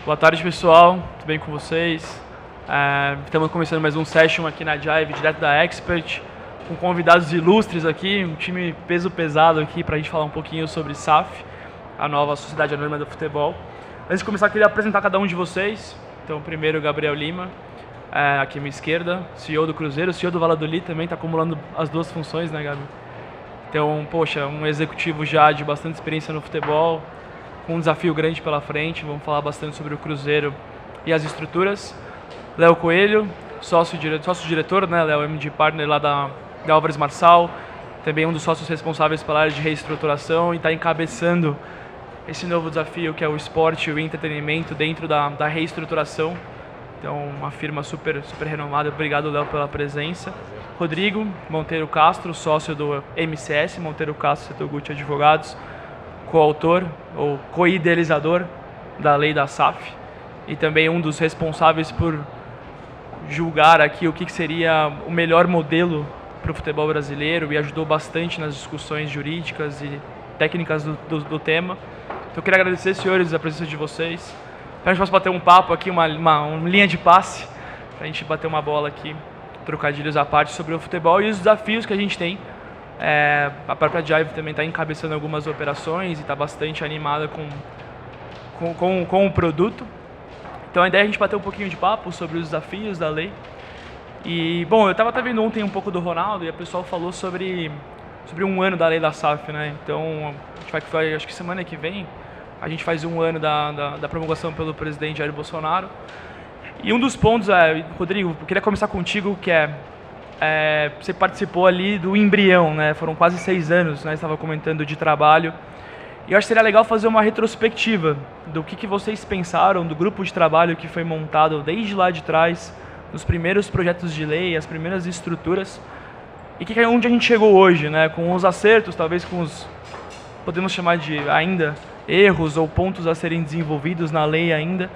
Boa tarde, pessoal. Tudo bem com vocês? Estamos começando mais um session aqui na Jive, direto da Expert, com convidados ilustres aqui, um time peso pesado aqui para a gente falar um pouquinho sobre SAF, a nova Sociedade Anônima do Futebol. Antes de começar, eu queria apresentar cada um de vocês. Então, primeiro, Gabriel Lima, aqui à minha esquerda, CEO do Cruzeiro, CEO do Valladolid também, está acumulando as duas funções, né, Gabi? Então, poxa, um executivo já de bastante experiência no futebol, com um desafio grande pela frente. Vamos falar bastante sobre o Cruzeiro e as estruturas. Léo Coelho, sócio-diretor, né? Léo, MD Partner lá da Álvares Marçal, também um dos sócios responsáveis pela área de reestruturação e está encabeçando esse novo desafio que é o esporte e o entretenimento dentro da reestruturação. Então, uma firma super renomada. Obrigado, Léo, pela presença. Rodrigo Monteiro Castro, sócio do MCS, Monteiro Castro Setoguchi Advogados, coautor ou co-idealizador da lei da SAF e também um dos responsáveis por julgar aqui o que seria o melhor modelo para o futebol brasileiro e ajudou bastante nas discussões jurídicas e técnicas do tema. Então eu queria agradecer, senhores, a presença de vocês. Para a gente possa bater um papo aqui, uma linha de passe, para a gente bater uma bola aqui, trocadilhos à parte sobre o futebol e os desafios que a gente tem. A própria Jive também está encabeçando algumas operações e está bastante animada com o produto. Então a ideia é a gente bater um pouquinho de papo sobre os desafios da lei. E, bom, eu estava até vendo ontem um pouco do Ronaldo e o pessoal falou sobre um ano da lei da SAF, né? Então, a gente vai, acho que semana que vem, a gente faz um ano da promulgação pelo presidente Jair Bolsonaro. E um dos pontos, Rodrigo, eu queria começar contigo, que você participou ali do embrião, né? Foram quase 6 anos, né? Você estava comentando de trabalho. E eu acho que seria legal fazer uma retrospectiva do que vocês pensaram do grupo de trabalho que foi montado desde lá de trás, nos primeiros projetos de lei, as primeiras estruturas, e onde a gente chegou hoje, né? Com os acertos, talvez com os, podemos chamar de ainda, erros ou pontos a serem desenvolvidos na lei ainda.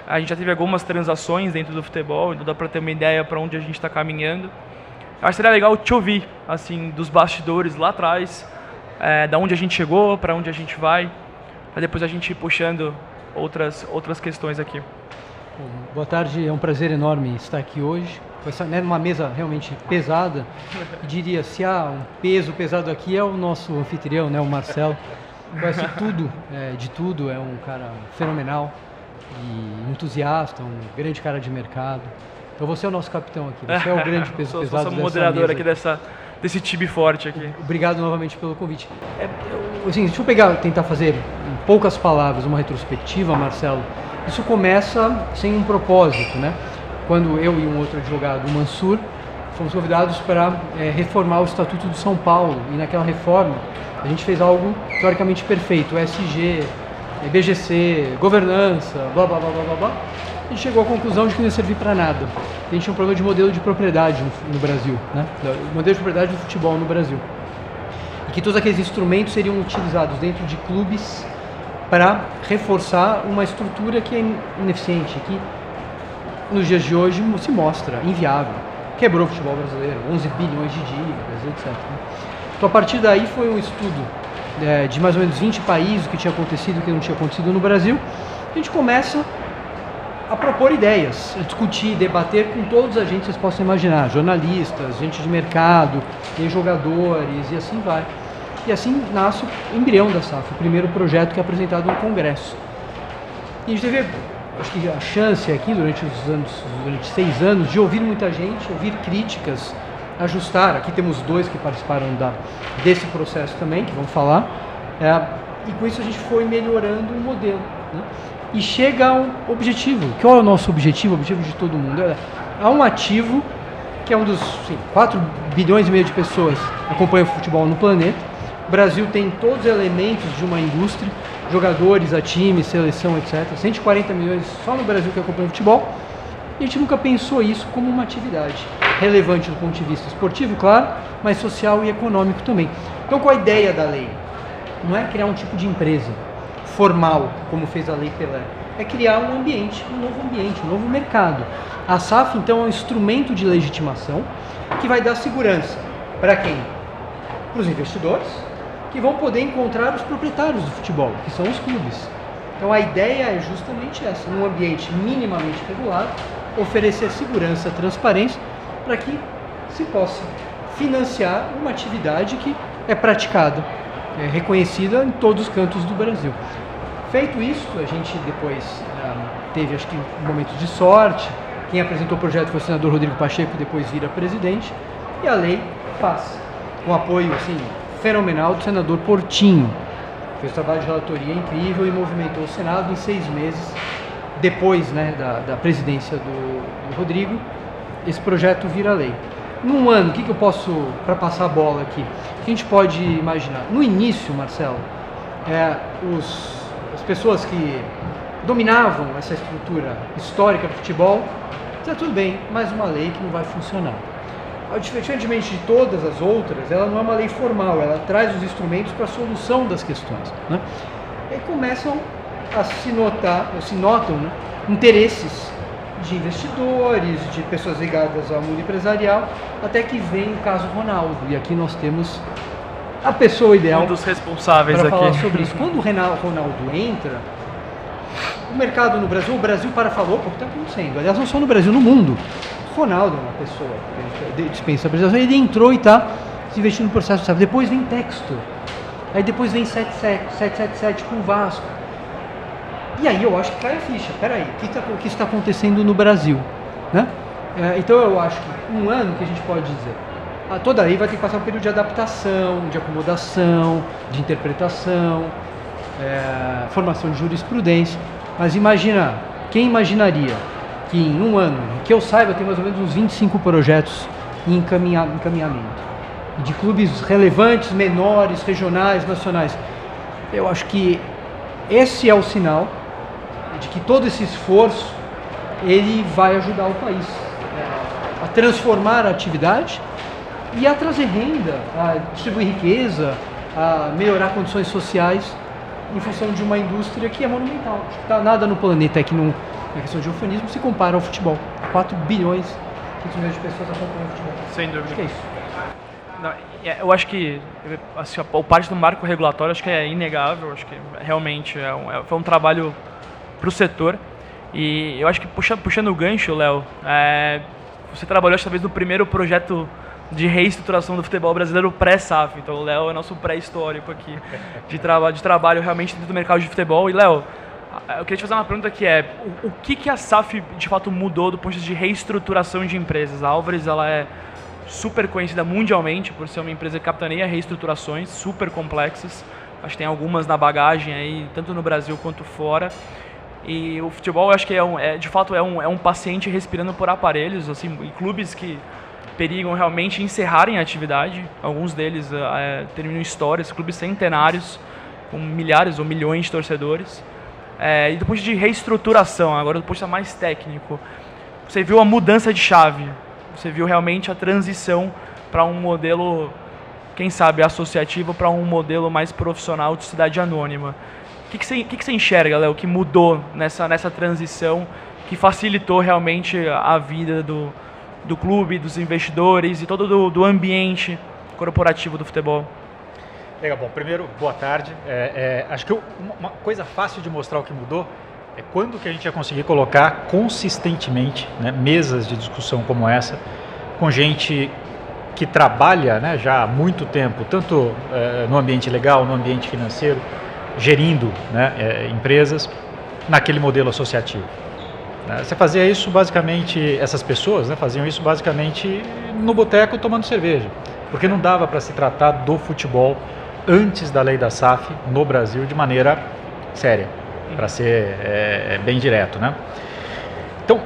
A gente já teve algumas transações dentro do futebol, então dá para ter uma ideia para onde a gente está caminhando. Eu acho que seria legal te ouvir, assim, dos bastidores lá atrás, da onde a gente chegou, para onde a gente vai, para depois a gente ir puxando outras questões aqui. Boa tarde, é um prazer enorme estar aqui hoje. Numa mesa realmente pesada, eu diria, se há um peso pesado aqui é o nosso anfitrião, né, o Marcelo. Conhece tudo, de tudo, é um cara fenomenal e entusiasta, um grande cara de mercado. Então você é o nosso capitão aqui, você é o grande peso pesado dessa moderador mesa aqui desse time forte aqui. Obrigado novamente pelo convite. Assim, deixa eu tentar fazer em poucas palavras uma retrospectiva, Marcelo. Isso começa sem um propósito, né? Quando eu e um outro advogado, o Mansur, fomos convidados para reformar o Estatuto de São Paulo, e naquela reforma a gente fez algo teoricamente perfeito, SG, BGC, governança, blá blá blá blá blá. A gente chegou à conclusão de que não ia servir para nada. A gente tinha um problema de modelo de propriedade no Brasil, né? O modelo de propriedade do futebol no Brasil. E que todos aqueles instrumentos seriam utilizados dentro de clubes para reforçar uma estrutura que é ineficiente, que nos dias de hoje se mostra inviável. Quebrou o futebol brasileiro, 11 bilhões de dívidas, etc. Então, a partir daí foi um estudo de mais ou menos 20 países, o que tinha acontecido e o que não tinha acontecido no Brasil. A gente começa a propor ideias, a discutir, debater com todos os agentes que vocês possam imaginar, jornalistas, gente de mercado, jogadores e assim vai. E assim nasce o embrião da SAF, o primeiro projeto que é apresentado no Congresso. E a gente teve, acho que a chance aqui durante 6 anos de ouvir muita gente, ouvir críticas, ajustar. Aqui temos 2 que participaram desse processo também, que vão falar. E com isso a gente foi melhorando o modelo, né? E chega a um objetivo. Qual é o nosso objetivo? O objetivo de todo mundo. Há um ativo que é um dos 4 bilhões e meio de pessoas que acompanham o futebol no planeta. O Brasil tem todos os elementos de uma indústria, jogadores, a time, seleção, etc. 140 milhões só no Brasil que acompanham o futebol. E a gente nunca pensou isso como uma atividade relevante do ponto de vista esportivo, claro, mas social e econômico também. Então, qual a ideia da lei? Não é criar um tipo de empresa formal, como fez a Lei Pelé, é criar um ambiente, um novo mercado. A SAF, então, é um instrumento de legitimação que vai dar segurança para quem? Para os investidores, que vão poder encontrar os proprietários do futebol, que são os clubes. Então a ideia é justamente essa, num ambiente minimamente regulado, oferecer segurança, transparência, para que se possa financiar uma atividade que é praticada, é reconhecida em todos os cantos do Brasil. Feito isso, a gente depois teve, acho que, um momento de sorte. Quem apresentou o projeto foi o senador Rodrigo Pacheco, depois vira presidente, e a lei passa, com apoio assim, fenomenal do senador Portinho. Fez um trabalho de relatoria incrível e movimentou o Senado em 6 meses, depois, né, da presidência do Rodrigo, esse projeto vira lei. Num ano, o que eu posso, para passar a bola aqui, o que a gente pode imaginar? No início, Marcelo, as pessoas que dominavam essa estrutura histórica do futebol, diziam, tudo bem, mais uma lei que não vai funcionar. Diferentemente de todas as outras, ela não é uma lei formal, ela traz os instrumentos para a solução das questões, né? E começam a se notam, né, interesses de investidores, de pessoas ligadas ao mundo empresarial, até que vem o caso Ronaldo. E aqui nós temos a pessoa ideal, um dos responsáveis para aqui falar sobre isso. Quando o Ronaldo entra, o mercado no Brasil, o Brasil falou, o que está acontecendo? Aliás, não só no Brasil, no mundo. O Ronaldo é uma pessoa que dispensa a apresentação, ele entrou e está se investindo no processo, sabe? Depois vem Textor, aí depois vem 777 com o Vasco. E aí eu acho que cai a ficha, peraí, o que está acontecendo no Brasil, né? Então eu acho que um ano que a gente pode dizer, toda lei vai ter que passar um período de adaptação, de acomodação, de interpretação, formação de jurisprudência, mas quem imaginaria que em um ano, que eu saiba, tem mais ou menos uns 25 projetos em encaminhamento, de clubes relevantes, menores, regionais, nacionais. Eu acho que esse é o sinal de que todo esse esforço ele vai ajudar o país a transformar a atividade e a trazer renda, a distribuir riqueza, a melhorar condições sociais em função de uma indústria que é monumental. Nada no planeta que não, na questão de eufemismo, se compara ao futebol. 4 bilhões de pessoas acompanham o futebol. Sem dúvida. Acho que é isso. Não, eu acho que assim, a parte do marco regulatório acho que é inegável, acho que realmente foi um trabalho para o setor. E eu acho que puxando o gancho, Léo, você trabalhou talvez no primeiro projeto de reestruturação do futebol brasileiro pré-SAF. Então o Léo é nosso pré-histórico aqui de trabalho realmente dentro do mercado de futebol. E Léo, eu queria te fazer uma pergunta que o que a SAF de fato mudou do ponto de vista de reestruturação de empresas? A Álvares ela é super conhecida mundialmente por ser uma empresa que capitaneia reestruturações super complexas. Acho que tem algumas na bagagem aí, tanto no Brasil quanto fora. E o futebol, eu acho que de fato é um paciente respirando por aparelhos, assim, e clubes que perigam realmente encerrarem a atividade. Alguns deles terminam histórias, clubes centenários, com milhares ou milhões de torcedores. E do ponto de reestruturação, agora do ponto de vista mais técnico, você viu a mudança de chave, você viu realmente a transição para um modelo, quem sabe, associativo, para um modelo mais profissional de sociedade anônima. O que você enxerga, Léo, que mudou nessa transição, que facilitou realmente a vida do clube, dos investidores e todo do ambiente corporativo do futebol? Legal, bom, primeiro, boa tarde. Acho que uma coisa fácil de mostrar o que mudou é quando que a gente ia conseguir colocar consistentemente, né, mesas de discussão como essa, com gente que trabalha, né, já há muito tempo, tanto no ambiente legal, no ambiente financeiro, gerindo, né, empresas, naquele modelo associativo. Você fazia isso basicamente, essas pessoas, né, faziam isso basicamente no boteco tomando cerveja, porque não dava para se tratar do futebol antes da lei da SAF no Brasil de maneira séria, para ser bem direto, né? Então,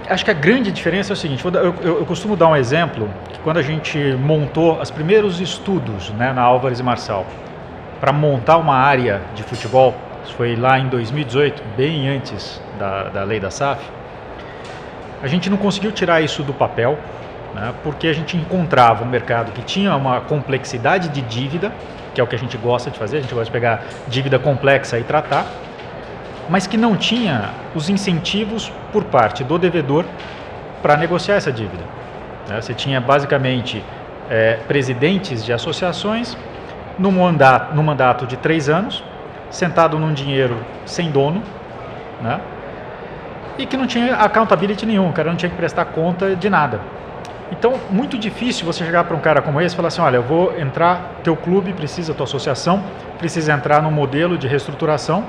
acho que a grande diferença é o seguinte, eu costumo dar um exemplo, que quando a gente montou os primeiros estudos, né, na Álvares e Marçal, para montar uma área de futebol, isso foi lá em 2018, bem antes da lei da SAF, a gente não conseguiu tirar isso do papel, né, porque a gente encontrava um mercado que tinha uma complexidade de dívida, que é o que a gente gosta de fazer, a gente gosta de pegar dívida complexa e tratar, mas que não tinha os incentivos por parte do devedor para negociar essa dívida. Você tinha basicamente presidentes de associações num mandato de 3 anos, sentado num dinheiro sem dono, né? E que não tinha accountability nenhum, o cara não tinha que prestar conta de nada. Então, muito difícil você chegar para um cara como esse e falar assim, olha, eu vou entrar, teu clube precisa, tua associação precisa entrar num modelo de reestruturação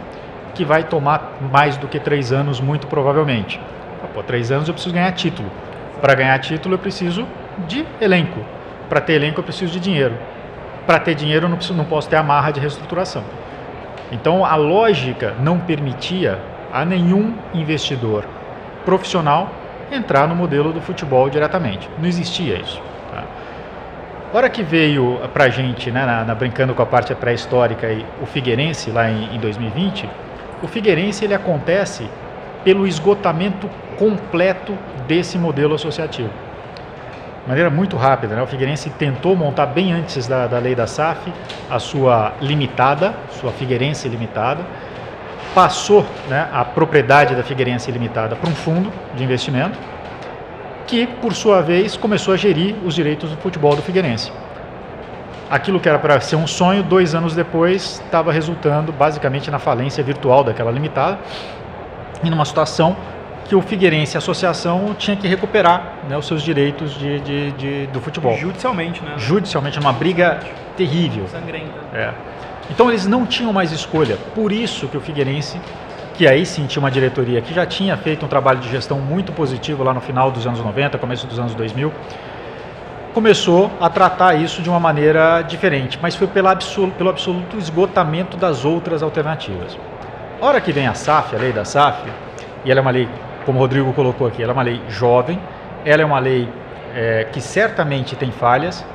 que vai tomar mais do que 3 anos, muito provavelmente. Pô, 3 anos eu preciso ganhar título. Para ganhar título eu preciso de elenco. Para ter elenco eu preciso de dinheiro. Para ter dinheiro eu não posso ter amarra de reestruturação. Então, a lógica não permitia a nenhum investidor profissional entrar no modelo do futebol diretamente. Não existia isso. Tá? A hora que veio para a gente, né, brincando com a parte pré-histórica, o Figueirense lá em 2020, o Figueirense ele acontece pelo esgotamento completo desse modelo associativo. De maneira muito rápida, né? O Figueirense tentou montar bem antes da lei da SAF a sua limitada, sua Figueirense Limitada, passou, né, a propriedade da Figueirense Limitada para um fundo de investimento que, por sua vez, começou a gerir os direitos do futebol do Figueirense. Aquilo que era para ser um sonho, 2 anos depois, estava resultando basicamente na falência virtual daquela limitada e numa situação que o Figueirense Associação tinha que recuperar, né, os seus direitos do futebol. Judicialmente, né? Judicialmente, uma briga terrível. Sangrenta. É. Então eles não tinham mais escolha, por isso que o Figueirense, que aí sim tinha uma diretoria que já tinha feito um trabalho de gestão muito positivo lá no final dos anos 90, começo dos anos 2000, começou a tratar isso de uma maneira diferente, mas foi pelo absoluto esgotamento das outras alternativas. A hora que vem a SAF, a lei da SAF, e ela é uma lei, como o Rodrigo colocou aqui, ela é uma lei jovem, ela é uma lei que certamente tem falhas,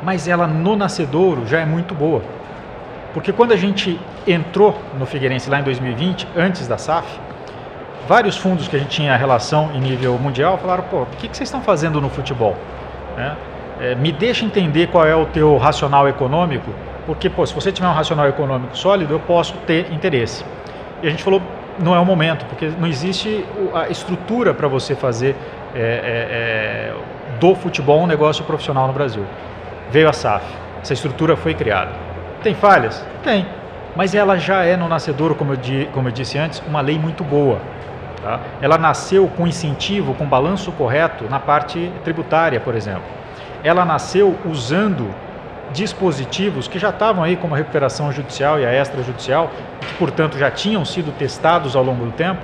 mas ela no nascedouro já é muito boa. Porque quando a gente entrou no Figueirense lá em 2020, antes da SAF, vários fundos que a gente tinha relação em nível mundial falaram, pô, o que vocês estão fazendo no futebol? Né? Me deixa entender qual é o teu racional econômico, porque pô, se você tiver um racional econômico sólido, eu posso ter interesse. E a gente falou, não é o momento, porque não existe a estrutura para você fazer do futebol um negócio profissional no Brasil. Veio a SAF, essa estrutura foi criada. Tem falhas? Tem. Mas ela já é no nascedouro, como eu disse antes, uma lei muito boa. Tá? Ela nasceu com incentivo, com balanço correto na parte tributária, por exemplo. Ela nasceu usando dispositivos que já estavam aí, como a recuperação judicial e a extrajudicial, que, portanto, já tinham sido testados ao longo do tempo,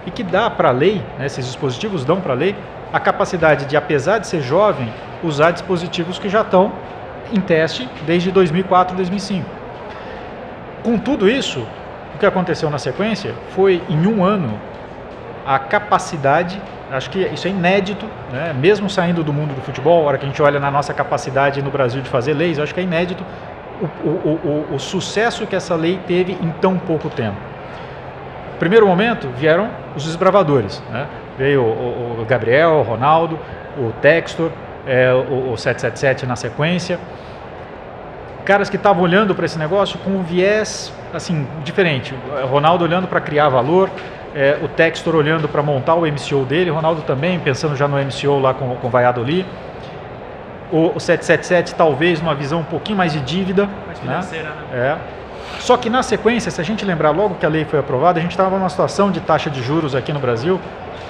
e que dá para a lei, né, esses dispositivos dão para a lei, a capacidade de, apesar de ser jovem, usar dispositivos que já estão em teste desde 2004, 2005. Com tudo isso, o que aconteceu na sequência foi, em 1 ano, a capacidade, acho que isso é inédito, né? Mesmo saindo do mundo do futebol, a hora que a gente olha na nossa capacidade no Brasil de fazer leis, acho que é inédito o sucesso que essa lei teve em tão pouco tempo. No primeiro momento, vieram os desbravadores, né? Veio o Gabriel, o Ronaldo, o Textor, o 777 na sequência, caras que estavam olhando para esse negócio com um viés assim, diferente. O Ronaldo olhando para criar valor, o Textor olhando para montar o MCO dele, o Ronaldo também pensando já no MCO lá com o Valladolid, o 777 talvez numa visão um pouquinho mais de dívida, mais financeira, né? Só que na sequência, se a gente lembrar logo que a lei foi aprovada, a gente estava numa situação de taxa de juros aqui no Brasil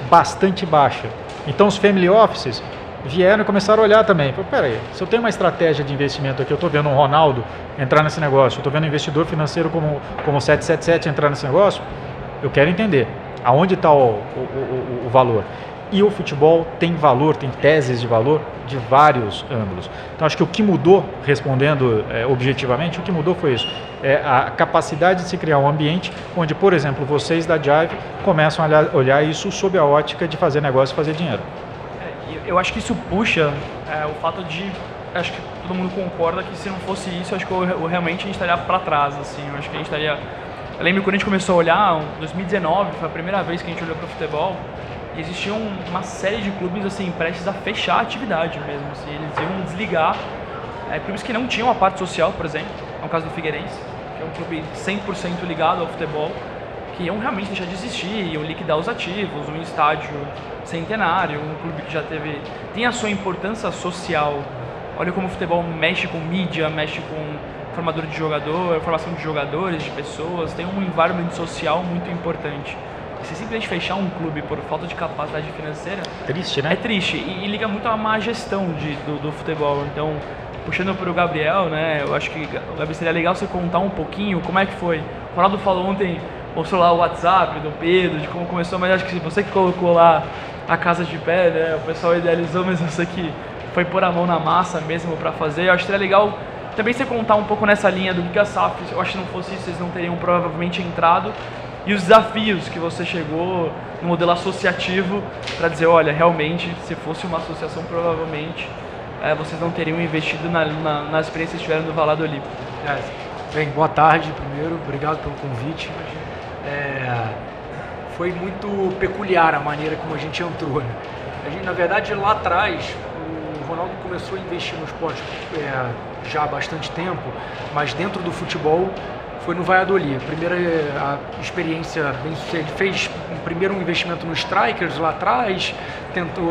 bastante baixa. Então os family offices vieram e começaram a olhar também. Peraí, se eu tenho uma estratégia de investimento aqui, eu estou vendo um Ronaldo entrar nesse negócio, eu estou vendo um investidor financeiro como o 777 entrar nesse negócio, eu quero entender aonde está o valor. E o futebol tem valor, tem teses de valor de vários ângulos. Então acho que o que mudou, respondendo objetivamente, o que mudou foi isso. A capacidade de se criar um ambiente onde, por exemplo, vocês da Jive começam a olhar isso sob a ótica de fazer negócio e fazer dinheiro. Eu acho que isso puxa o fato de, acho que todo mundo concorda que se não fosse isso, acho que realmente a gente estaria para trás, assim, eu acho que a gente estaria... Eu lembro quando a gente começou a olhar, em 2019, foi a primeira vez que a gente olhou para o futebol, e existiam uma série de clubes, assim, prestes a fechar a atividade mesmo, assim, eles iam desligar, clubes que não tinham a parte social, por exemplo, é o caso do Figueirense, que é um clube 100% ligado ao futebol, que iam realmente deixar de existir, iam liquidar os ativos, um estádio centenário, um clube que já tem a sua importância social. Olha como o futebol mexe com mídia, mexe com formador de jogador, formação de jogadores, de pessoas, tem um environment social muito importante. Se simplesmente fechar um clube por falta de capacidade financeira... Triste, né? É triste e liga muito à má gestão do futebol. Então, puxando para o Gabriel, né, eu acho que, Gabriel, seria legal você contar um pouquinho como é que foi. O Ronaldo falou ontem, mostrou lá o WhatsApp do Pedro, de como começou, mas acho que você que colocou lá a casa de pé, né, o pessoal idealizou, mas você que foi pôr a mão na massa mesmo para fazer. Eu acho que seria legal também você contar um pouco nessa linha do que a SAF, eu acho que se não fosse isso, vocês não teriam provavelmente entrado, e os desafios que você chegou no modelo associativo para dizer, olha, realmente, se fosse uma associação, provavelmente vocês não teriam investido na experiência que tiveram no Valladolid. Bem, boa tarde primeiro, obrigado pelo convite. Foi muito peculiar a maneira como a gente entrou, né? Na verdade, lá atrás, o Ronaldo começou a investir no esporte já há bastante tempo, mas dentro do futebol foi no Valladolid. A experiência bem sucedida, ele fez primeiro um investimento no Strikers lá atrás,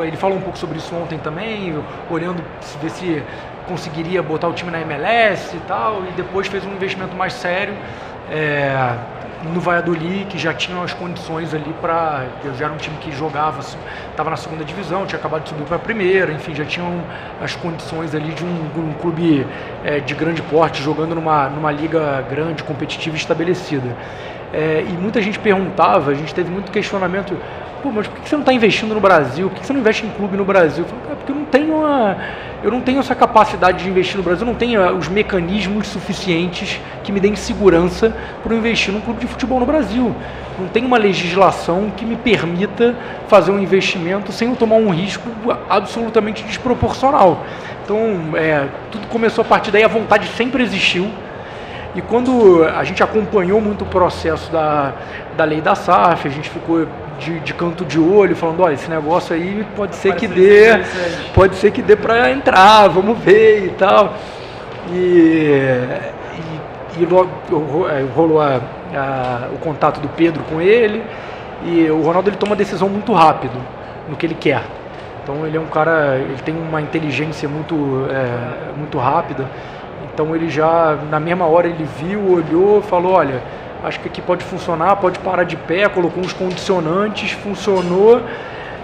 ele falou um pouco sobre isso ontem também, olhando ver se conseguiria botar o time na MLS e tal, e depois fez um investimento mais sério no Valladolid, que já tinha as condições ali já era um time que jogava, estava na segunda divisão, tinha acabado de subir para a primeira, enfim, já tinham as condições ali de um clube de grande porte, jogando numa liga grande, competitiva e estabelecida. E muita gente perguntava, a gente teve muito questionamento, mas por que você não está investindo no Brasil? Por que você não investe em clube no Brasil? Eu falei, porque eu não tenho essa capacidade de investir no Brasil, eu não tenho os mecanismos suficientes que me deem segurança para investir num clube de futebol no Brasil. Não tem uma legislação que me permita fazer um investimento sem eu tomar um risco absolutamente desproporcional. Então, tudo começou a partir daí, a vontade sempre existiu. E quando a gente acompanhou muito o processo da lei da SAF, a gente ficou de canto de olho, falando, olha, esse negócio aí pode ser que dê para entrar, vamos ver e tal. E logo rolou o contato do Pedro com ele, e o Ronaldo ele toma uma decisão muito rápido no que ele quer. Então ele é um cara, ele tem uma inteligência muito rápida. Então ele já, na mesma hora, ele viu, olhou, falou, olha, acho que aqui pode funcionar, pode parar de pé, colocou uns condicionantes, funcionou.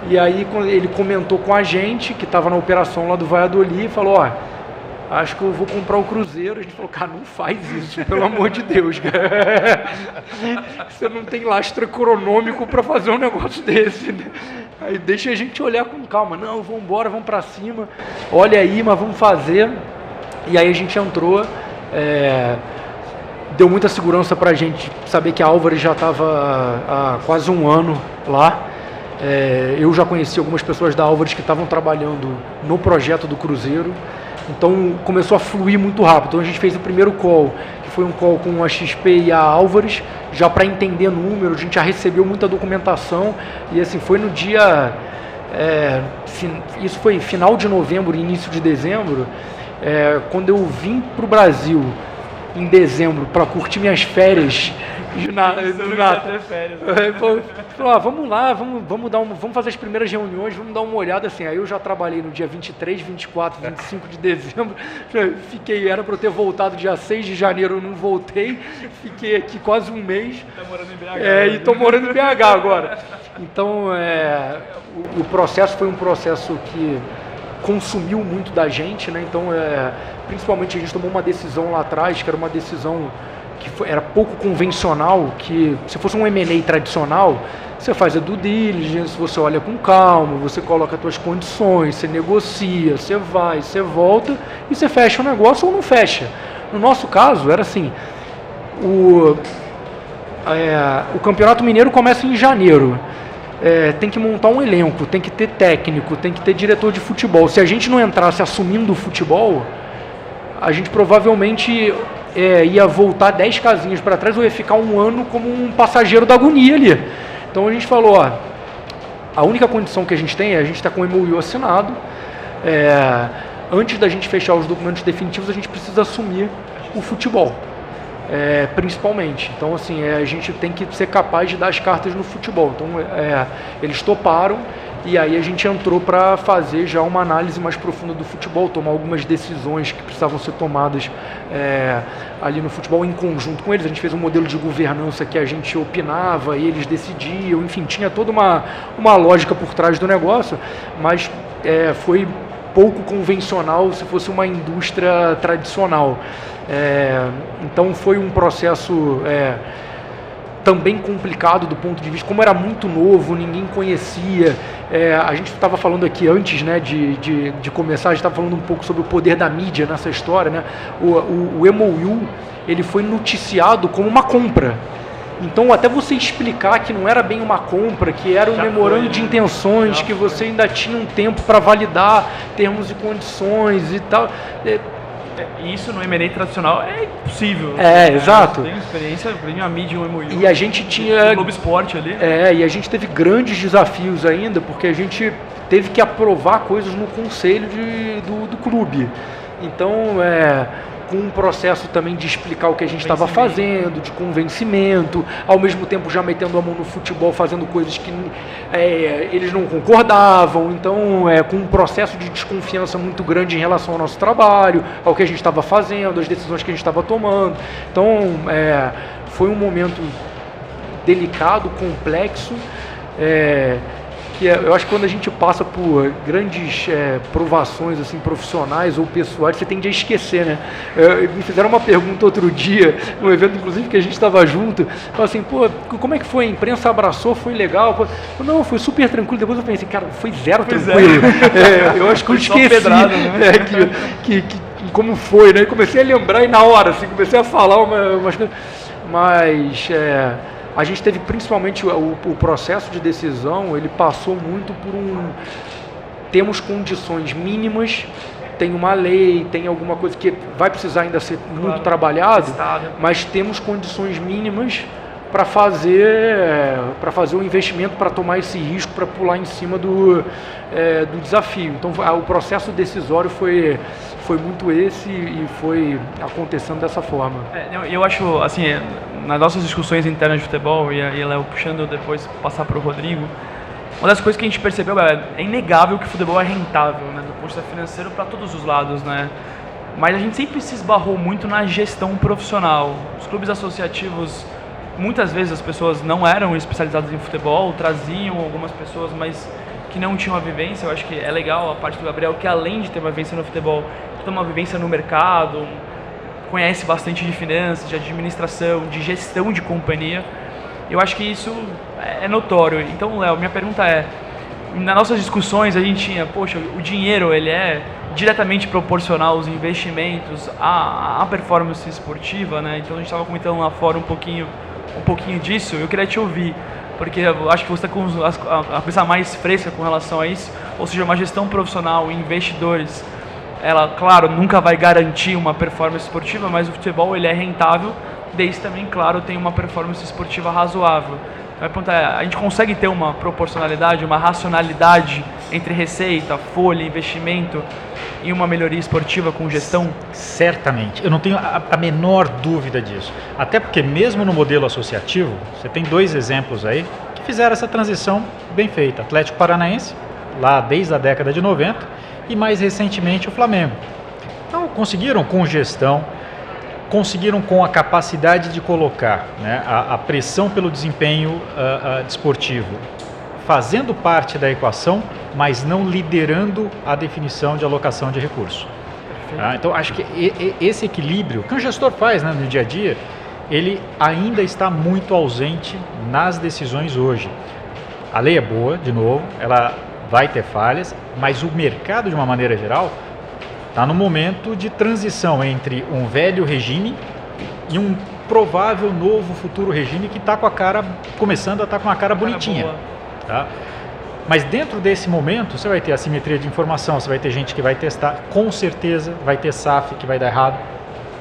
E aí ele comentou com a gente, que estava na operação lá do Valladolid, e falou, acho que eu vou comprar o Cruzeiro. A gente falou, cara, não faz isso, pelo amor de Deus, cara. Você não tem lastro econômico para fazer um negócio desse, né? Aí deixa a gente olhar com calma. Não, vamos embora, vamos para cima. Olha aí, mas vamos fazer. E aí a gente entrou, deu muita segurança para a gente saber que a Álvares já estava há quase um ano lá. Eu já conheci algumas pessoas da Álvares que estavam trabalhando no projeto do Cruzeiro, então começou a fluir muito rápido. Então a gente fez o primeiro call, que foi um call com a XP e a Álvares, já para entender número, a gente já recebeu muita documentação, e assim, foi no dia, isso foi final de novembro, início de dezembro. Quando eu vim para o Brasil em dezembro para curtir minhas férias vamos lá, vamos fazer as primeiras reuniões, vamos dar uma olhada assim. Aí eu já trabalhei no dia 23, 24, 25 de dezembro, era para eu ter voltado dia 6 de janeiro, eu não voltei, fiquei aqui quase um mês. Tá morando em BH. E estou morando em BH agora. Então o processo foi um processo que consumiu muito da gente, né? Então, principalmente a gente tomou uma decisão lá atrás, que era uma decisão que era pouco convencional, que se fosse um M&A tradicional, você faz a due diligence, você olha com calma, você coloca as suas condições, você negocia, você vai, você volta e você fecha o negócio ou não fecha. No nosso caso, era assim, o Campeonato Mineiro começa em janeiro. Tem que montar um elenco, tem que ter técnico, tem que ter diretor de futebol. Se a gente não entrasse assumindo o futebol, a gente provavelmente ia voltar 10 casinhas para trás ou ia ficar um ano como um passageiro da agonia ali. Então a gente falou, a única condição que a gente tem é a gente estar com o MOU assinado. Antes da gente fechar os documentos definitivos, a gente precisa assumir o futebol. Principalmente. Então, assim, a gente tem que ser capaz de dar as cartas no futebol. Então, eles toparam E aí a gente entrou para fazer já uma análise mais profunda do futebol, tomar algumas decisões que precisavam ser tomadas ali no futebol em conjunto com eles. A gente fez um modelo de governança que a gente opinava e eles decidiam, enfim, tinha toda uma lógica por trás do negócio, mas foi pouco convencional se fosse uma indústria tradicional. Então foi um processo também complicado do ponto de vista, como era muito novo, ninguém conhecia. A gente estava falando aqui antes, né, de começar, a gente estava falando um pouco sobre o poder da mídia nessa história, né? O MOU, ele foi noticiado como uma compra. Então, até você explicar que não era bem uma compra, que era um memorando de intenções, que você ainda tinha um tempo para validar termos e condições e tal. Isso no M&A tradicional é impossível. Exato. Eu tenho experiência, a mídia, um MOU. E a gente tinha... O Globo Esporte ali. E a gente teve grandes desafios ainda, porque a gente teve que aprovar coisas no conselho do clube. Então, com um processo também de explicar o que a gente estava fazendo, de convencimento, ao mesmo tempo já metendo a mão no futebol, fazendo coisas que eles não concordavam, então com um processo de desconfiança muito grande em relação ao nosso trabalho, ao que a gente estava fazendo, às decisões que a gente estava tomando. Então foi um momento delicado, complexo, que eu acho que quando a gente passa por grandes provações assim, profissionais ou pessoais, você tende a esquecer, né? Me fizeram uma pergunta outro dia, num evento inclusive que a gente estava junto, falaram assim, como é que foi? A imprensa abraçou, foi legal? Não, foi super tranquilo. Depois eu pensei, cara, foi zero tranquilo. Eu acho que eu esqueci pedrada, né? como foi, né? Comecei a lembrar e na hora, assim, comecei a falar umas coisas, mas... a gente teve principalmente o processo de decisão, ele passou muito por temos condições mínimas, tem uma lei, tem alguma coisa que vai precisar ainda ser muito trabalhado, mas temos condições mínimas para fazer o investimento, para tomar esse risco, para pular em cima do desafio. Então o processo decisório foi muito esse e foi acontecendo dessa forma. Eu acho, assim, nas nossas discussões internas de futebol, e Léo puxando depois passar para o Rodrigo, uma das coisas que a gente percebeu é inegável que o futebol é rentável, né, do ponto de vista financeiro para todos os lados, né? Mas a gente sempre se esbarrou muito na gestão profissional. Os clubes associativos, muitas vezes as pessoas não eram especializadas em futebol, traziam algumas pessoas, mas que não tinham a vivência. Eu acho que é legal a parte do Gabriel, que além de ter uma vivência no futebol, tem uma vivência no mercado, conhece bastante de finanças, de administração, de gestão de companhia. Eu acho que isso é notório. Então, Léo, minha pergunta nas nossas discussões a gente tinha, o dinheiro ele é diretamente proporcional aos investimentos, à performance esportiva, né? Então a gente estava comentando lá fora um pouquinho disso. Eu queria te ouvir, porque eu acho que você está com a cabeça mais fresca com relação a isso, ou seja, uma gestão profissional, investidores, ela, claro, nunca vai garantir uma performance esportiva, mas o futebol ele é rentável, desde também, claro, tem uma performance esportiva razoável. Então a pergunta a gente consegue ter uma proporcionalidade, uma racionalidade entre receita, folha, investimento e uma melhoria esportiva com gestão? Certamente, eu não tenho a menor dúvida disso. Até porque mesmo no modelo associativo, você tem 2 exemplos aí que fizeram essa transição bem feita. Atlético Paranaense, lá desde a década de 90, e mais recentemente o Flamengo. Então conseguiram com gestão, conseguiram com a capacidade de colocar, né, a pressão pelo desempenho desportivo, fazendo parte da equação, mas não liderando a definição de alocação de recursos. Então acho que esse equilíbrio que o gestor faz, né, no dia a dia, ele ainda está muito ausente nas decisões hoje. A lei é boa, de novo, ela vai ter falhas, mas o mercado, de uma maneira geral, está no momento de transição entre um velho regime e um provável novo futuro regime que está começando a estar com a cara bonitinha. Tá? Mas dentro desse momento, você vai ter assimetria de informação, você vai ter gente que vai testar, com certeza vai ter SAF que vai dar errado,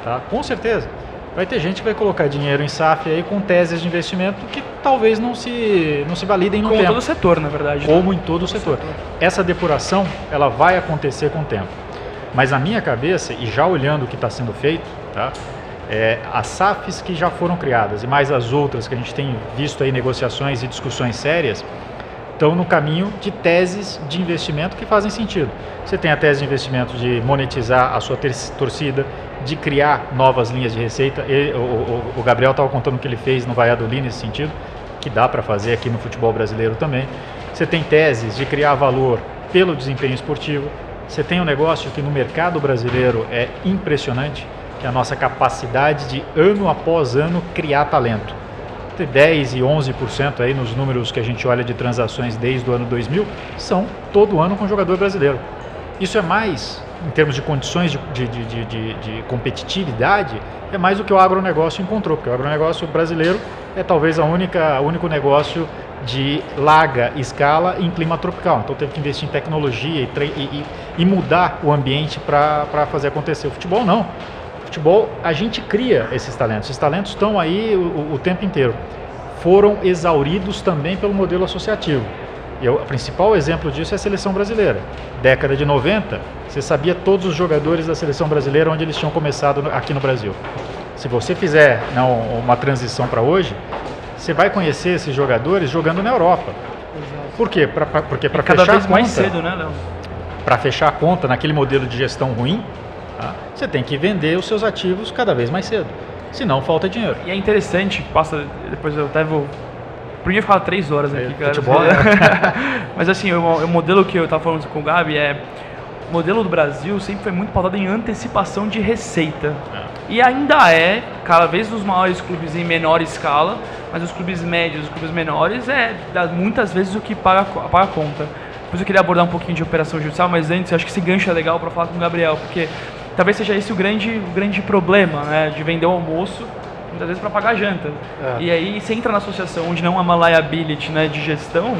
tá? Com certeza. Vai ter gente que vai colocar dinheiro em SAF aí com teses de investimento que talvez não se validem no tempo. Como todo o setor, na verdade. Como em todo o setor. Essa depuração, ela vai acontecer com o tempo. Mas na minha cabeça, e já olhando o que está sendo feito, tá? As SAFs que já foram criadas e mais as outras que a gente tem visto aí, negociações e discussões sérias, estão no caminho de teses de investimento que fazem sentido. Você tem a tese de investimento de monetizar a sua torcida, de criar novas linhas de receita. O Gabriel estava contando o que ele fez no Valladolid nesse sentido, que dá para fazer aqui no futebol brasileiro também. Você tem teses de criar valor pelo desempenho esportivo. Você tem um negócio que no mercado brasileiro é impressionante, que é a nossa capacidade de, ano após ano, criar talento. Entre 10% e 11% aí nos números que a gente olha de transações desde o ano 2000, são todo ano com jogador brasileiro. Isso é mais, em termos de condições de competitividade, é mais do que o agronegócio encontrou, porque o agronegócio brasileiro é talvez o único negócio de larga escala em clima tropical. Então teve que investir em tecnologia e mudar o ambiente para fazer acontecer. O futebol não. O futebol, a gente cria esses talentos. Esses talentos estão aí o tempo inteiro. Foram exauridos também pelo modelo associativo. E o principal exemplo disso é a seleção brasileira. Década de 90, você sabia todos os jogadores da seleção brasileira onde eles tinham começado aqui no Brasil. Se você fizer uma transição para hoje, você vai conhecer esses jogadores jogando na Europa. Exato. Por quê? Porque para cada fechar vez a conta, mais cedo, né, Léo? para fechar a conta naquele modelo de gestão ruim, tá? Você tem que vender os seus ativos cada vez mais cedo. Senão falta dinheiro. E é interessante, passa, depois eu até vou... Por mim eu ficava 3 horas aqui, cara. Futebol, Mas assim, o modelo que eu estava falando com o Gabi o modelo do Brasil sempre foi muito pautado em antecipação de receita. E ainda é, cada vez dos maiores clubes em menor escala, mas os clubes médios, os clubes menores, muitas vezes o que paga a conta. Depois eu queria abordar um pouquinho de operação judicial, mas antes eu acho que esse gancho é legal para falar com o Gabriel, porque talvez seja esse o grande problema, né, de vender o almoço, muitas vezes para pagar a janta. E aí você entra na associação onde não há uma liability, né, de gestão,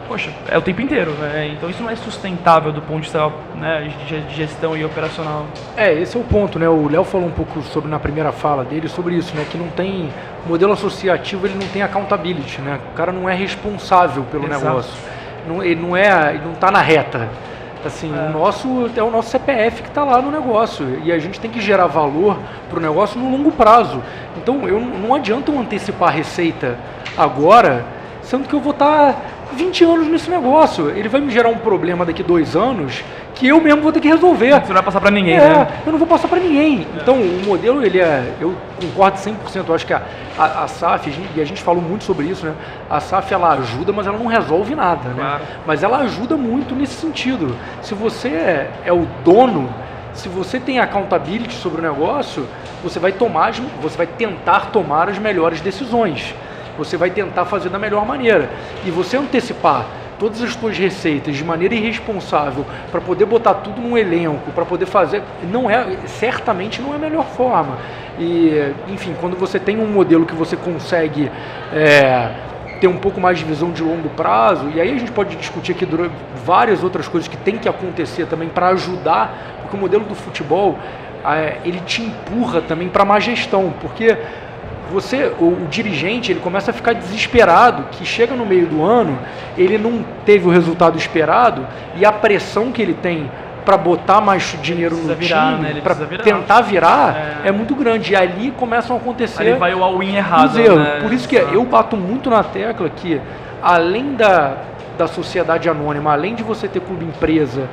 poxa, é o tempo inteiro, né? Então isso não é sustentável do ponto de vista, né, de gestão e operacional. Esse é o ponto, né? O Léo falou um pouco sobre, na primeira fala dele, sobre isso, né? Que não tem, o modelo associativo, ele não tem accountability, né? O cara não é responsável pelo negócio. Ele não está na reta. Assim, o nosso CPF que está lá no negócio, e a gente tem que gerar valor para o negócio no longo prazo. Então não adianta eu antecipar a receita agora, sendo que eu vou estar 20 anos nesse negócio. Ele vai me gerar um problema daqui 2 anos que eu mesmo vou ter que resolver. Você não vai passar para ninguém, né? Eu não vou passar para ninguém. Então, o modelo, eu concordo 100%. Eu acho que a SAF, e a gente falou muito sobre isso, né? A SAF, ela ajuda, mas ela não resolve nada, Claro. né? Mas ela ajuda muito nesse sentido. Se você é o dono, se você tem accountability sobre o negócio, você vai tentar tomar as melhores decisões. Você vai tentar fazer da melhor maneira. E você antecipar todas as suas receitas de maneira irresponsável para poder botar tudo num elenco, para poder fazer, certamente não é a melhor forma. E, enfim, quando você tem um modelo que você consegue ter um pouco mais de visão de longo prazo, e aí a gente pode discutir aqui várias outras coisas que tem que acontecer também para ajudar, porque o modelo do futebol, ele te empurra também para má gestão, porque o dirigente, ele começa a ficar desesperado, que chega no meio do ano, ele não teve o resultado esperado, e a pressão que ele tem para botar mais dinheiro no time, né? para tentar virar, é muito grande. E ali começam a acontecer... Ali vai o all-in errado, né? Por isso que eu bato muito na tecla que, além da sociedade anônima, além de você ter clube empresa,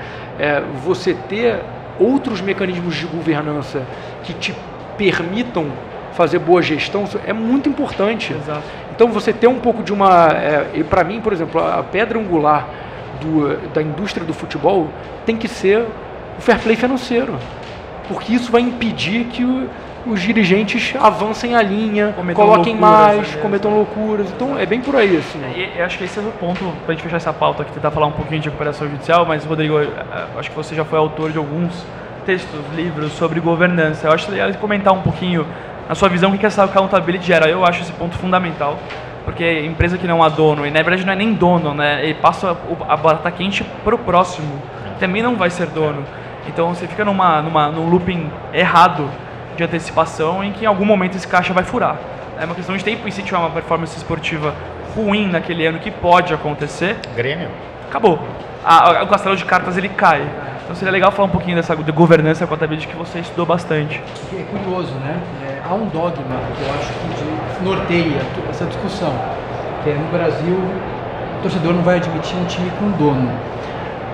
você ter outros mecanismos de governança que te permitam fazer boa gestão, é muito importante. Exato. Então você ter um pouco de para mim, por exemplo, a pedra angular da indústria do futebol tem que ser o fair play financeiro, porque isso vai impedir que os dirigentes avancem a linha, coloquem mais, cometam loucuras. Então é bem por aí, assim. Eu acho que esse é o ponto para a gente fechar essa pauta aqui, tentar falar um pouquinho de recuperação judicial, mas Rodrigo, acho que você já foi autor de alguns textos, livros sobre governança. Eu acho legal comentar um pouquinho na sua visão, o que essa accountability gera. Eu acho esse ponto fundamental, porque empresa que não há dono, e na verdade não é nem dono, né? Ele passa a batata quente para o próximo, também não vai ser dono. Então você fica num looping errado de antecipação, em que em algum momento esse caixa vai furar. É uma questão de tempo, e se tiver uma performance esportiva ruim naquele ano, que pode acontecer, Grêmio. acabou. O castelo de cartas, ele cai. Então seria legal falar um pouquinho dessa de governança e contabilidade que você estudou bastante. É curioso, né? Há um dogma que eu acho que norteia essa discussão, que no Brasil torcedor não vai admitir um time com dono.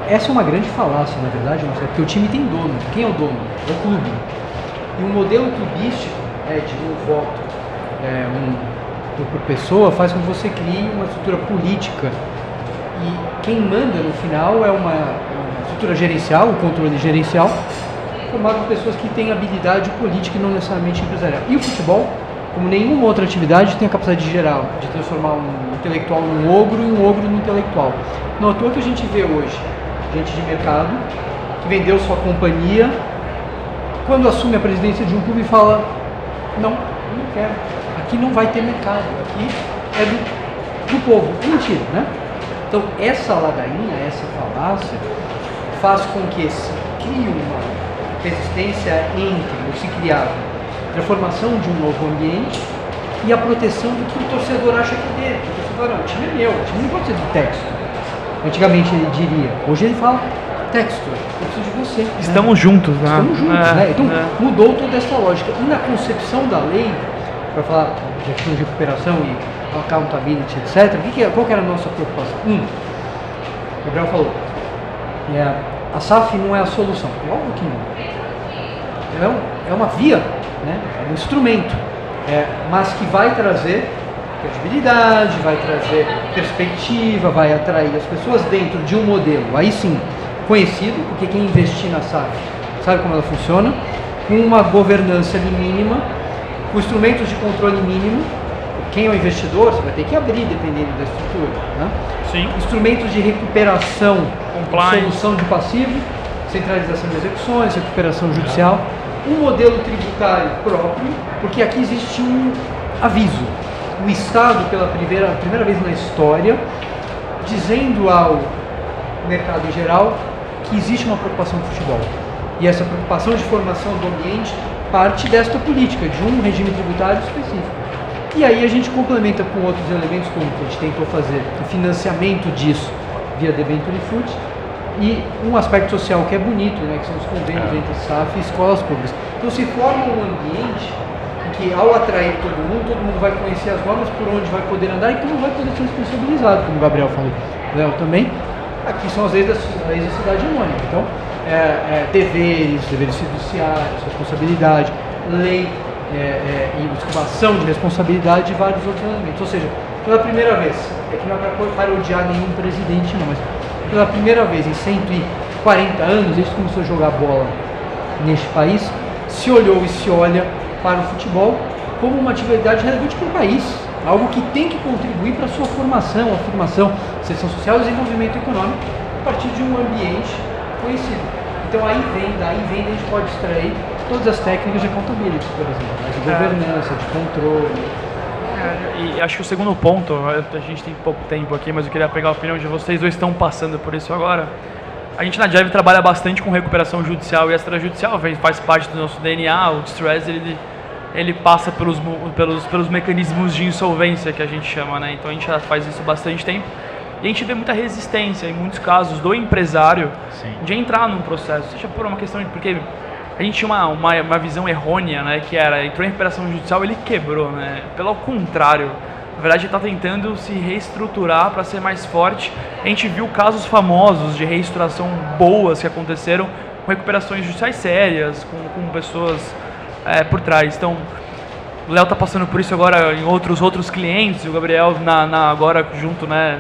Essa é uma grande falácia, na verdade, Marcelo, porque o time tem dono. Quem é o dono? É o clube. E um modelo clubístico, de um voto, por pessoa, faz com que você crie uma estrutura política. E quem manda no final é uma estrutura gerencial, o controle gerencial, formado por pessoas que têm habilidade política e não necessariamente empresarial. E o futebol, como nenhuma outra atividade, tem a capacidade de transformar um intelectual num ogro e um ogro num intelectual. Não à toa que a gente vê hoje gente de mercado que vendeu sua companhia, quando assume a presidência de um clube, fala: não quero, aqui não vai ter mercado, aqui é do povo. Mentira, né? Então essa ladainha, essa falácia faz com que se crie uma resistência ou se criava a formação de um novo ambiente e a proteção do que o torcedor acha que é dele. O torcedor fala: não, o time é meu, o time não pode ser do Textor. Antigamente ele diria, hoje ele fala: Textor, eu preciso de você. Estamos juntos, né? Estamos juntos, né? Então mudou toda essa lógica. E na concepção da lei, para falar de questão de recuperação e accountability, etc., qual que era a nossa preocupação? O Gabriel falou, a SAF não é a solução. Óbvio que não. É uma via, né? É um instrumento, mas que vai trazer credibilidade, vai trazer perspectiva, vai atrair as pessoas dentro de um modelo, aí sim, conhecido, porque quem investir na SAF sabe como ela funciona, com uma governança mínima, com instrumentos de controle mínimo. Quem é o investidor, você vai ter que abrir dependendo da estrutura, né? Sim. Instrumentos de recuperação, Compliance. Solução de passivo, centralização de execuções, recuperação judicial, um modelo tributário próprio, porque aqui existe um aviso. O Estado, pela primeira vez na história, dizendo ao mercado em geral que existe uma preocupação com o futebol. E essa preocupação de formação do ambiente parte desta política, de um regime tributário específico. E aí a gente complementa com outros elementos, como que a gente tentou fazer o financiamento disso via debênture e FUT, e um aspecto social que é bonito, né, que são os convênios entre SAF e escolas públicas. Então se forma um ambiente que, ao atrair todo mundo vai conhecer as normas, por onde vai poder andar e como vai poder ser responsabilizado, como o Gabriel falou, Léo também. Aqui são as leis da cidade anônima. Então, deveres fiduciários, responsabilidade, lei e escovação de responsabilidade e vários outros elementos. Ou seja, pela primeira vez, que não é para parodiar nenhum presidente não, mas pela primeira vez em 140 anos, desde que começou a jogar bola neste país, se olhou e se olha para o futebol como uma atividade relevante para o país, algo que tem que contribuir para a sua formação, afirmação, inserção social e desenvolvimento econômico a partir de um ambiente conhecido. Então daí a gente pode extrair todas as técnicas de accountability, por exemplo, de governança, de controle. E acho que o segundo ponto, a gente tem pouco tempo aqui, mas eu queria pegar a opinião de vocês, dois estão passando por isso agora. A gente na Jive trabalha bastante com recuperação judicial e extrajudicial, faz parte do nosso DNA. O Distress ele passa pelos mecanismos de insolvência que a gente chama, né? Então a gente já faz isso há bastante tempo e a gente vê muita resistência em muitos casos do empresário de entrar num processo, seja por uma questão de porque a gente tinha uma visão errônea, né? Que entrou em recuperação judicial, ele quebrou, né? Pelo contrário, na verdade ele está tentando se reestruturar para ser mais forte. A gente viu casos famosos de reestruturação boas que aconteceram com recuperações judiciais sérias, com pessoas por trás. Então, o Léo está passando por isso agora em outros clientes, e o Gabriel agora junto, né,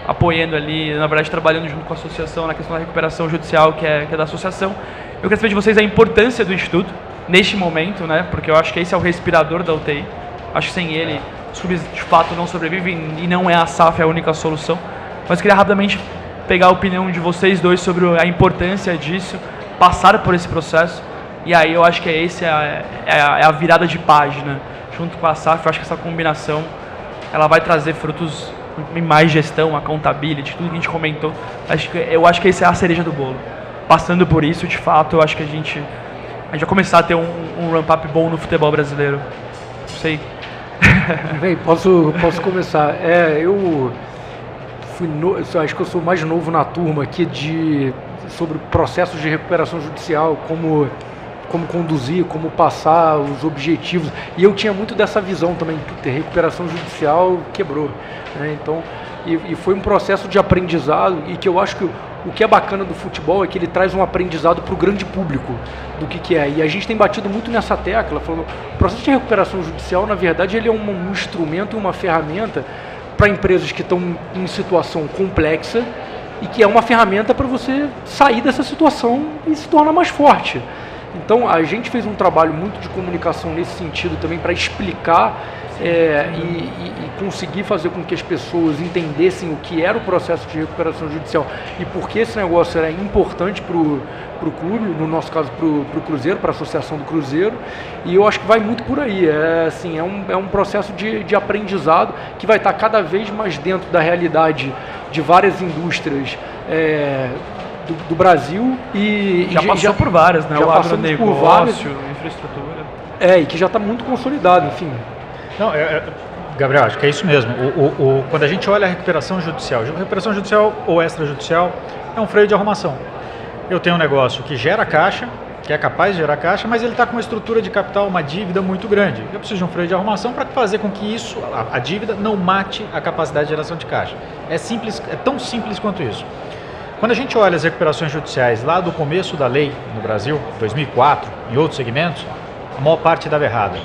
apoiando ali, na verdade trabalhando junto com a associação na questão da recuperação judicial, que é da associação. Eu queria saber de vocês a importância do Instituto neste momento, né, porque eu acho que esse é o respirador da UTI. Acho que sem ele os clubes de fato não sobrevivem e não é a SAF a única solução. Mas eu queria rapidamente pegar a opinião de vocês dois sobre a importância disso, passar por esse processo. E aí eu acho que é a virada de página. Junto com a SAF, eu acho que essa combinação ela vai trazer frutos em mais gestão, accountability, tudo que a gente comentou. Eu acho que essa é a cereja do bolo. Passando por isso, de fato, eu acho que a gente vai começar a ter um ramp-up bom no futebol brasileiro. Não sei. Bem, posso começar. Eu acho que eu sou mais novo na turma aqui sobre processos de recuperação judicial, como conduzir, como passar os objetivos. E eu tinha muito dessa visão também, recuperação judicial quebrou, né? Então, E foi um processo de aprendizado e que eu acho que o que é bacana do futebol é que ele traz um aprendizado para o grande público do que é. E a gente tem batido muito nessa tecla, falando, o processo de recuperação judicial, na verdade, ele é um instrumento e uma ferramenta para empresas que estão em situação complexa e que é uma ferramenta para você sair dessa situação e se tornar mais forte. Então, a gente fez um trabalho muito de comunicação nesse sentido também para explicar e conseguir fazer com que as pessoas entendessem o que era o processo de recuperação judicial e por que esse negócio era importante para o clube, no nosso caso para o Cruzeiro, para a Associação do Cruzeiro, e eu acho que vai muito por aí. É um processo de aprendizado que vai estar cada vez mais dentro da realidade de várias indústrias do Brasil e já passou por várias, né? Já o agronegócio, por várias, infraestrutura. E que já está muito consolidado, enfim. Não, Gabriel, acho que é isso mesmo. Quando a gente olha a recuperação judicial ou extrajudicial é um freio de arrumação. Eu tenho um negócio que gera caixa, que é capaz de gerar caixa, mas ele está com uma estrutura de capital, uma dívida muito grande. Eu preciso de um freio de arrumação para fazer com que a dívida não mate a capacidade de geração de caixa. É tão simples quanto isso. Quando a gente olha as recuperações judiciais lá do começo da lei no Brasil, 2004, em outros segmentos, a maior parte dava errado.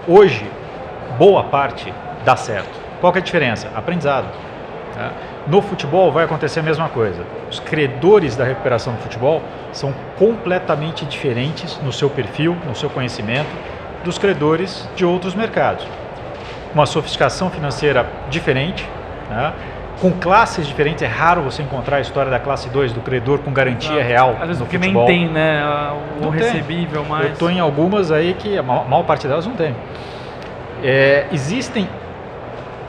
Hoje, boa parte dá certo. Qual que é a diferença? Aprendizado. No futebol vai acontecer a mesma coisa. Os credores da recuperação do futebol são completamente diferentes no seu perfil, no seu conhecimento, dos credores de outros mercados. Uma sofisticação financeira diferente, com classes diferentes. É raro você encontrar a história da classe 2 do credor com garantia real. Às vezes no porque futebol. nem tem, né? O Não recebível, tem. mas... Eu estou em algumas aí que a maior parte delas não tem. Existem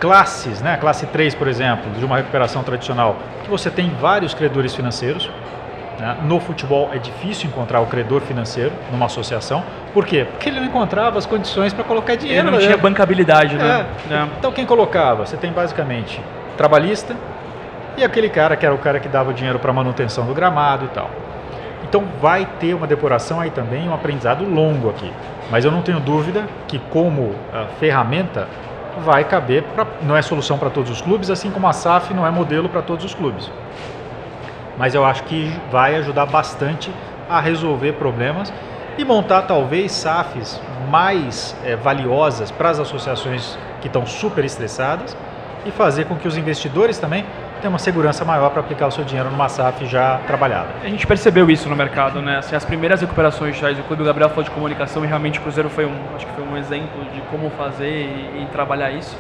classes, né? Classe 3, por exemplo, de uma recuperação tradicional, que você tem vários credores financeiros. No futebol é difícil encontrar o credor financeiro numa associação. Por quê? Porque ele não encontrava as condições para colocar dinheiro. Ele não tinha bancabilidade, né? Então quem colocava? Você tem basicamente trabalhista e aquele cara que era o cara que dava o dinheiro para manutenção do gramado e tal. Então vai ter uma depuração aí também, um aprendizado longo aqui. Mas eu não tenho dúvida que como ferramenta vai caber, não é solução para todos os clubes, assim como a SAF não é modelo para todos os clubes. Mas eu acho que vai ajudar bastante a resolver problemas e montar talvez SAFs mais valiosas para as associações que estão super estressadas e fazer com que os investidores também tenham uma segurança maior para aplicar o seu dinheiro numa SAF já trabalhada. A gente percebeu isso no mercado, né? Assim, as primeiras recuperações já, o Clube Gabriel falou de comunicação e realmente o Cruzeiro acho que foi um exemplo de como fazer e trabalhar isso.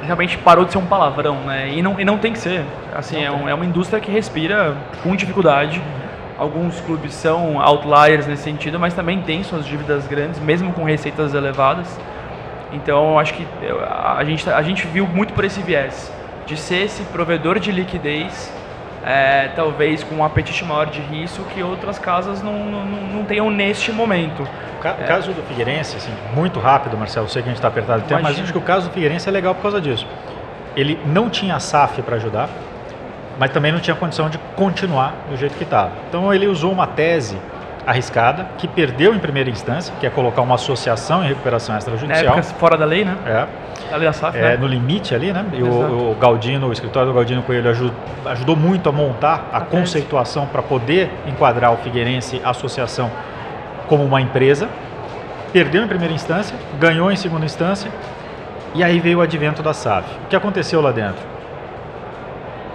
Realmente parou de ser um palavrão, né? E não tem que ser. Assim, é uma indústria que respira com dificuldade. Alguns clubes são outliers nesse sentido, mas também tem suas dívidas grandes, mesmo com receitas elevadas. Então, eu acho que a gente viu muito por esse viés, de ser esse provedor de liquidez, talvez com um apetite maior de risco que outras casas não tenham neste momento. O caso do Figueirense, assim, muito rápido, Marcelo, sei que a gente está apertado de tempo, mas acho que o caso do Figueirense é legal por causa disso. Ele não tinha a SAF para ajudar, mas também não tinha condição de continuar do jeito que estava. Então ele usou uma tese arriscada, que perdeu em primeira instância, que é colocar uma associação em recuperação extrajudicial. Na época, fora da lei, né? Da lei da SAF, né? No limite ali, né? E o Galdino, o escritório do Galdino Coelho ajudou muito a montar a conceituação para poder enquadrar o Figueirense Associação como uma empresa. Perdeu em primeira instância, ganhou em segunda instância, e aí veio o advento da SAF. O que aconteceu lá dentro?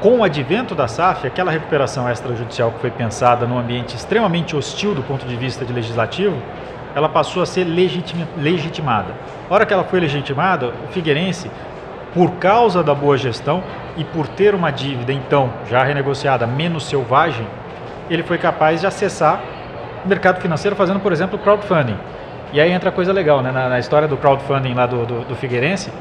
Com o advento da SAF, aquela recuperação extrajudicial que foi pensada num ambiente extremamente hostil do ponto de vista de legislativo, ela passou a ser legitimada. A hora que ela foi legitimada, o Figueirense, por causa da boa gestão e por ter uma dívida, então, já renegociada, menos selvagem, ele foi capaz de acessar o mercado financeiro fazendo, por exemplo, crowdfunding. E aí entra a coisa legal, né? Na história do crowdfunding lá do Figueirense,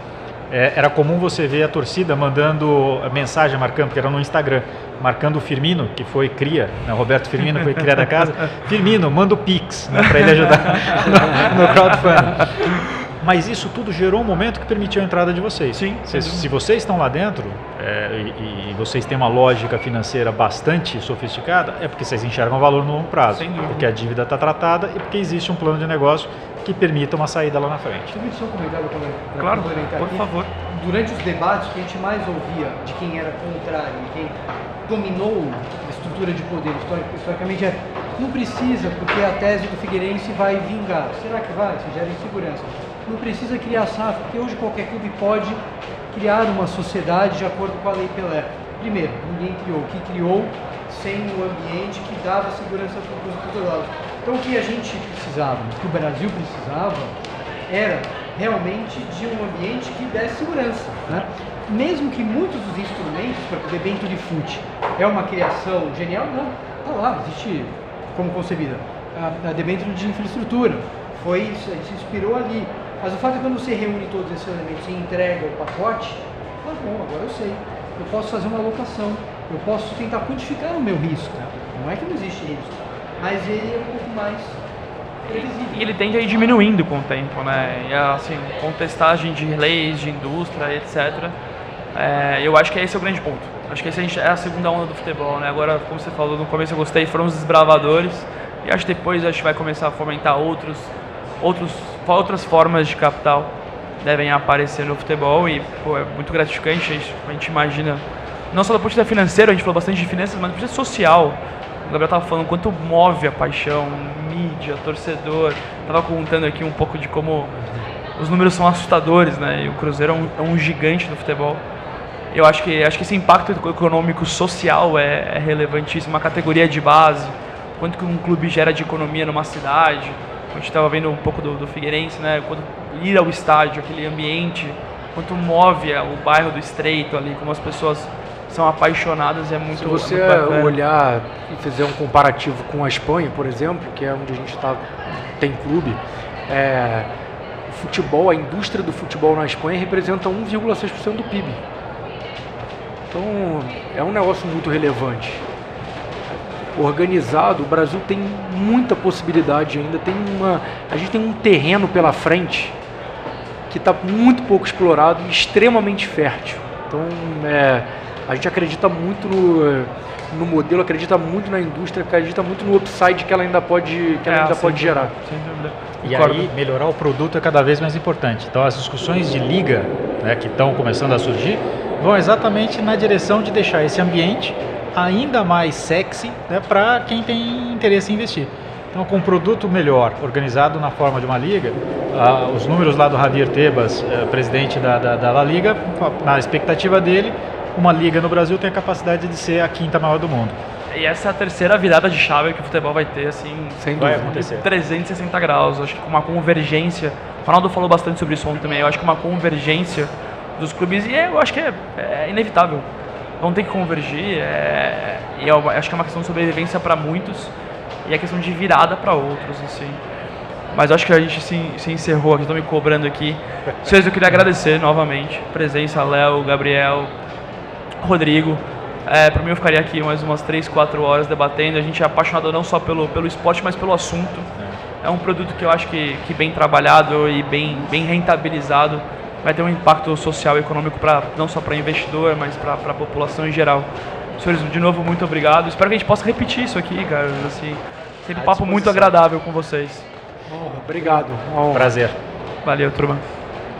era comum você ver a torcida mandando mensagem marcando, porque era no Instagram, marcando o Firmino, que foi cria, né? O Roberto Firmino foi cria da casa. Firmino, manda o Pix, né? Para ele ajudar no crowdfunding. Mas isso tudo gerou um momento que permitiu a entrada de vocês. Sim. Se vocês estão lá dentro e vocês têm uma lógica financeira bastante sofisticada, é porque vocês enxergam valor no longo prazo. Porque a dívida está tratada e porque existe um plano de negócio que permita uma saída lá na frente. Deixa eu só um comentário Claro, complementar por aqui. favor. durante os debates, o que a gente mais ouvia de quem era contrário, de quem dominou a estrutura de poder historicamente não precisa, porque a tese do Figueirense vai vingar. Será que vai? Se gera insegurança. Não precisa criar SAF, porque hoje qualquer clube pode criar uma sociedade de acordo com a Lei Pelé. Primeiro, ninguém criou. O que criou sem o ambiente que dava segurança para os torcedores. Então o que a gente precisava, o que o Brasil precisava, era realmente de um ambiente que desse segurança, né? Mesmo que muitos dos instrumentos, para o debento de fute, é uma criação genial, não, está lá, existe como concebida. A debento de infraestrutura, se inspirou ali. Mas o fato é que quando você reúne todos esses elementos e entrega o pacote, tá bom, agora eu sei. Eu posso fazer uma alocação, eu posso tentar quantificar o meu risco. Não é que não existe risco, mas ele é um pouco mais previsível. E ele tende a ir diminuindo com o tempo, né? E assim, contestagem de leis, de indústria, etc. Eu acho que esse é o grande ponto. Acho que esse é a segunda onda do futebol, né? Agora, como você falou, no começo eu gostei, foram os desbravadores. E acho que depois vai começar a fomentar outras formas de capital devem aparecer no futebol e é muito gratificante. A gente imagina, não só do ponto de vista financeiro, a gente falou bastante de finanças, mas do ponto de vista social. O Gabriel estava falando quanto move a paixão, mídia, torcedor. Estava contando aqui um pouco de como os números são assustadores, né? E o Cruzeiro é um gigante do futebol. Eu acho que esse impacto econômico social é relevantíssimo. Uma categoria de base, quanto que um clube gera de economia numa cidade. A gente estava vendo um pouco do Figueirense, né? Quando ir ao estádio, aquele ambiente, quanto move o bairro do Estreito ali, como as pessoas são apaixonadas, é muito bacana. Se você olhar e fizer um comparativo com a Espanha, por exemplo, que é onde a gente tem clube, o futebol, a indústria do futebol na Espanha representa 1,6% do PIB. Então, é um negócio muito relevante. Organizado, o Brasil tem muita possibilidade ainda, a gente tem um terreno pela frente que está muito pouco explorado e extremamente fértil. Então, a gente acredita muito no modelo, acredita muito na indústria, acredita muito no upside que ela ainda pode gerar. Sem dúvida. E aí, melhorar o produto é cada vez mais importante. Então, as discussões de liga, né, que estão começando a surgir, vão exatamente na direção de deixar esse ambiente ainda mais sexy, né, para quem tem interesse em investir. Então, com um produto melhor, organizado na forma de uma liga, os números lá do Javier Tebas, presidente da La Liga, na expectativa dele, uma liga no Brasil tem a capacidade de ser a quinta maior do mundo. E essa é a terceira virada de chave que o futebol vai ter, assim, vai acontecer. 360 graus. Acho que com uma convergência, o Ronaldo falou bastante sobre isso ontem também, eu acho que uma convergência dos clubes, e eu acho que é inevitável. Vão ter que convergir, e eu acho que é uma questão de sobrevivência para muitos, e é questão de virada para outros, assim. Mas acho que a gente se encerrou aqui, estão me cobrando aqui. Senhores, eu queria agradecer novamente a presença, Léo, Gabriel, Rodrigo. Para mim eu ficaria aqui mais umas 3, 4 horas debatendo. A gente é apaixonado não só pelo esporte, mas pelo assunto. É um produto que eu acho que bem trabalhado e bem rentabilizado vai ter um impacto social e econômico não só para investidor, mas para a população em geral. Senhores, de novo, muito obrigado. Espero que a gente possa repetir isso aqui, cara. Assim, sempre um papo muito agradável com vocês. Obrigado. Prazer. Valeu, turma.